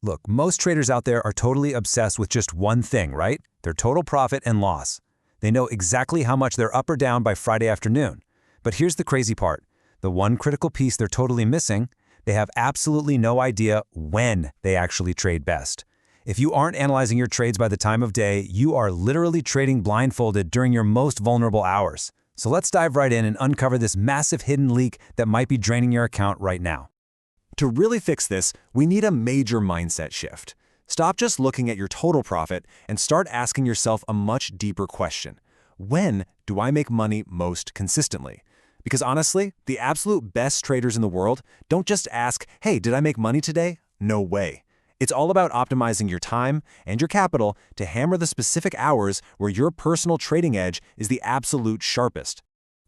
Look, most traders out there are totally obsessed with just one thing, right? Their total profit and loss. They know exactly how much they're up or down by Friday afternoon. But here's the crazy part. The one critical piece they're totally missing, they have absolutely no idea when they actually trade best. If you aren't analyzing your trades by the time of day, you are literally trading blindfolded during your most vulnerable hours. So let's dive right in and uncover this massive hidden leak that might be draining your account right now. To really fix this, we need a major mindset shift. Stop just looking at your total profit and start asking yourself a much deeper question. When do I make money most consistently? Because honestly, the absolute best traders in the world don't just ask, hey, did I make money today? No way. It's all about optimizing your time and your capital to hammer the specific hours where your personal trading edge is the absolute sharpest.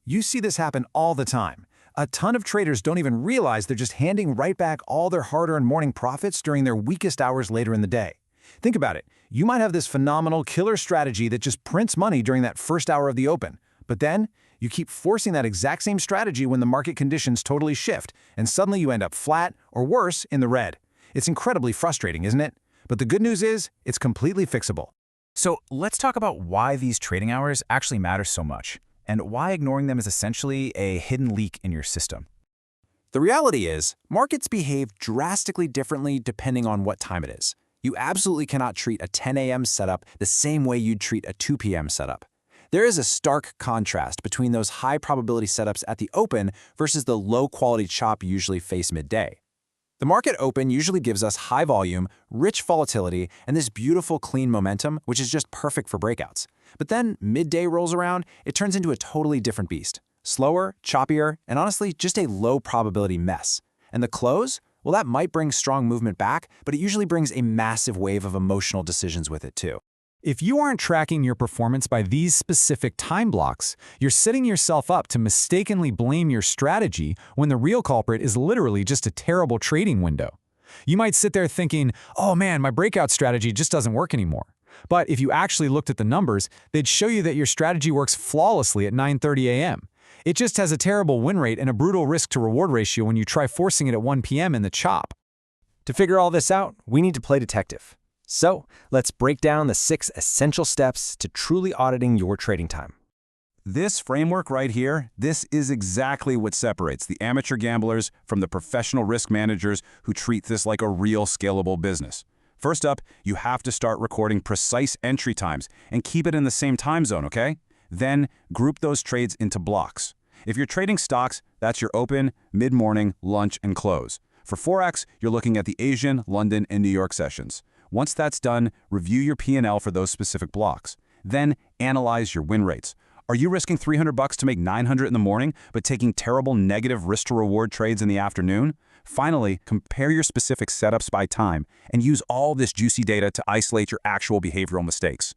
You see this happen all the time. A ton of traders don't even realize they're just handing right back all their hard-earned morning profits during their weakest hours later in the day. Think about it. You might have this phenomenal killer strategy that just prints money during that first hour of the open. But then, you keep forcing that exact same strategy when the market conditions totally shift, and suddenly you end up flat, or worse, in the red. It's incredibly frustrating, isn't it? But the good news is, it's completely fixable. So let's talk about why these trading hours actually matter so much, and why ignoring them is essentially a hidden leak in your system. The reality is, markets behave drastically differently depending on what time it is. You absolutely cannot treat a 10 a.m. setup the same way you'd treat a 2 p.m. setup. There is a stark contrast between those high-probability setups at the open versus the low-quality chop you usually face midday. The market open usually gives us high volume, rich volatility, and this beautiful clean momentum, which is just perfect for breakouts. But then midday rolls around, it turns into a totally different beast. Slower, choppier, and honestly, just a low probability mess. And the close? Well, that might bring strong movement back, but it usually brings a massive wave of emotional decisions with it too. If you aren't tracking your performance by these specific time blocks, you're setting yourself up to mistakenly blame your strategy when the real culprit is literally just a terrible trading window. You might sit there thinking, oh man, my breakout strategy just doesn't work anymore. But if you actually looked at the numbers, they'd show you that your strategy works flawlessly at 9:30 a.m. It just has a terrible win rate and a brutal risk-to-reward ratio when you try forcing it at 1 p.m. in the chop. To figure all this out, we need to play detective. So, let's break down the 6 essential steps to truly auditing your trading time. This framework right here, this is exactly what separates the amateur gamblers from the professional risk managers who treat this like a real scalable business. First up, you have to start recording precise entry times and keep it in the same time zone, okay? Then, group those trades into blocks. If you're trading stocks, that's your open, mid-morning, lunch, and close. For Forex, you're looking at the Asian, London, and New York sessions. Once that's done, review your P&L for those specific blocks. Then, analyze your win rates. Are you risking $300 to make $900 in the morning, but taking terrible negative risk-to-reward trades in the afternoon? Finally, compare your specific setups by time and use all this juicy data to isolate your actual behavioral mistakes.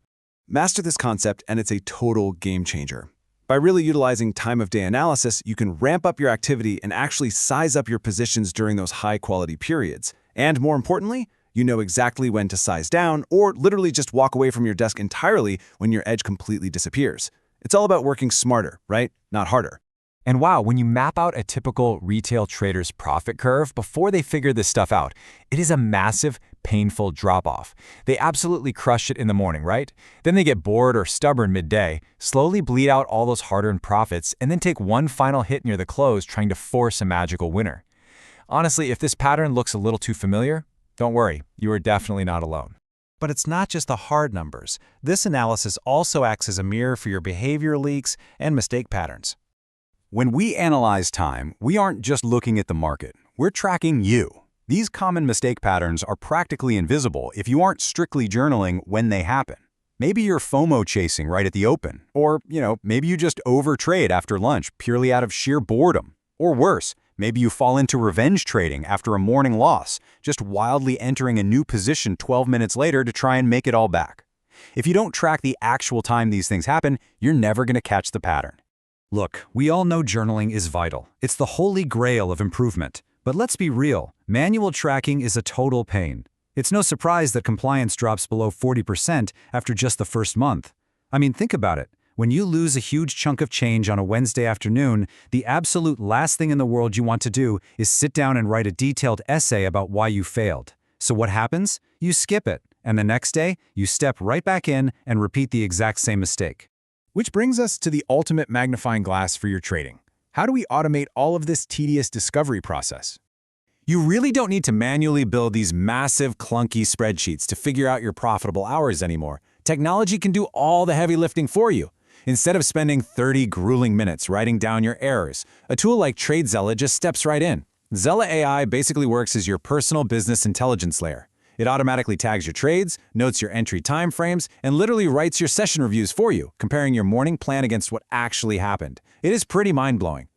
Master this concept and it's a total game changer. By really utilizing time-of-day analysis, you can ramp up your activity and actually size up your positions during those high-quality periods. And more importantly, you know exactly when to size down or literally just walk away from your desk entirely when your edge completely disappears. It's all about working smarter, right? Not harder. And wow, when you map out a typical retail trader's profit curve before they figure this stuff out, it is a massive, painful drop-off. They absolutely crush it in the morning, right? Then they get bored or stubborn midday, slowly bleed out all those hard-earned profits, and then take one final hit near the close trying to force a magical winner. Honestly, if this pattern looks a little too familiar, don't worry, you are definitely not alone. But it's not just the hard numbers. This analysis also acts as a mirror for your behavior leaks and mistake patterns. When we analyze time, we aren't just looking at the market. We're tracking you. These common mistake patterns are practically invisible if you aren't strictly journaling when they happen. Maybe you're FOMO chasing right at the open. Or, maybe you just overtrade after lunch purely out of sheer boredom. Or worse, maybe you fall into revenge trading after a morning loss, just wildly entering a new position 12 minutes later to try and make it all back. If you don't track the actual time these things happen, you're never going to catch the pattern. Look, we all know journaling is vital. It's the holy grail of improvement. But let's be real, manual tracking is a total pain. It's no surprise that compliance drops below 40% after just the first month. I mean, think about it. When you lose a huge chunk of change on a Wednesday afternoon, the absolute last thing in the world you want to do is sit down and write a detailed essay about why you failed. So what happens? You skip it, and the next day, you step right back in and repeat the exact same mistake. Which brings us to the ultimate magnifying glass for your trading. How do we automate all of this tedious discovery process? You really don't need to manually build these massive, clunky spreadsheets to figure out your profitable hours anymore. Technology can do all the heavy lifting for you. Instead of spending 30 grueling minutes writing down your errors, a tool like TradeZella just steps right in. Zella AI basically works as your personal business intelligence layer. It automatically tags your trades, notes your entry timeframes, and literally writes your session reviews for you, comparing your morning plan against what actually happened. It is pretty mind-blowing.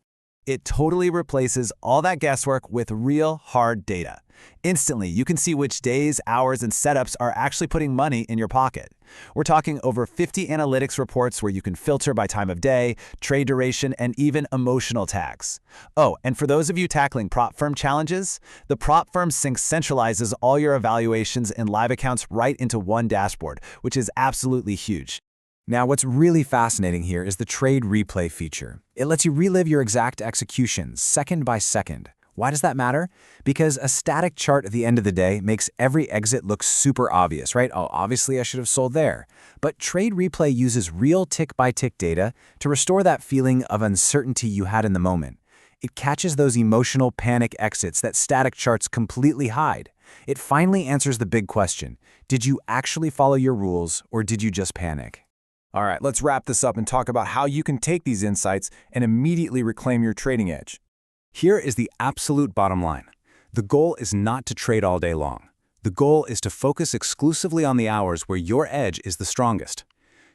It totally replaces all that guesswork with real, hard data. Instantly, you can see which days, hours, and setups are actually putting money in your pocket. We're talking over 50 analytics reports where you can filter by time of day, trade duration, and even emotional tags. Oh, and for those of you tackling prop firm challenges, the prop firm sync centralizes all your evaluations and live accounts right into one dashboard, which is absolutely huge. Now, what's really fascinating here is the trade replay feature. It lets you relive your exact executions, second by second. Why does that matter? Because a static chart at the end of the day makes every exit look super obvious, right? Oh, obviously I should have sold there. But Trade Replay uses real tick-by-tick data to restore that feeling of uncertainty you had in the moment. It catches those emotional panic exits that static charts completely hide. It finally answers the big question: did you actually follow your rules, or did you just panic? All right, let's wrap this up and talk about how you can take these insights and immediately reclaim your trading edge. Here is the absolute bottom line. The goal is not to trade all day long. The goal is to focus exclusively on the hours where your edge is the strongest.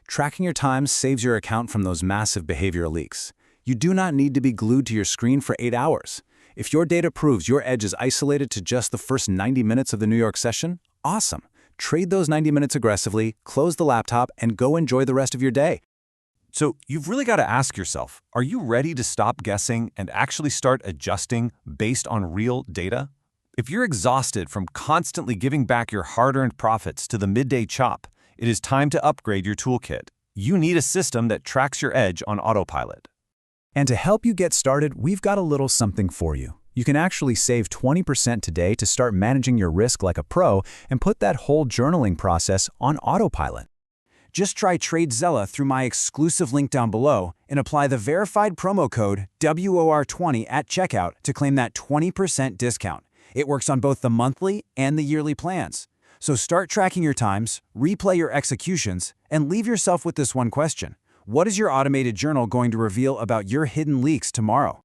Tracking your times saves your account from those massive behavioral leaks. You do not need to be glued to your screen for 8 hours. If your data proves your edge is isolated to just the first 90 minutes of the New York session, awesome. Trade those 90 minutes aggressively, close the laptop, and go enjoy the rest of your day. So you've really got to ask yourself, are you ready to stop guessing and actually start adjusting based on real data? If you're exhausted from constantly giving back your hard-earned profits to the midday chop, it is time to upgrade your toolkit. You need a system that tracks your edge on autopilot. And to help you get started, we've got a little something for you. You can actually save 20% today to start managing your risk like a pro and put that whole journaling process on autopilot. Just try TradeZella through my exclusive link down below and apply the verified promo code WOR20 at checkout to claim that 20% discount. It works on both the monthly and the yearly plans. So start tracking your times, replay your executions, and leave yourself with this one question: what is your automated journal going to reveal about your hidden leaks tomorrow?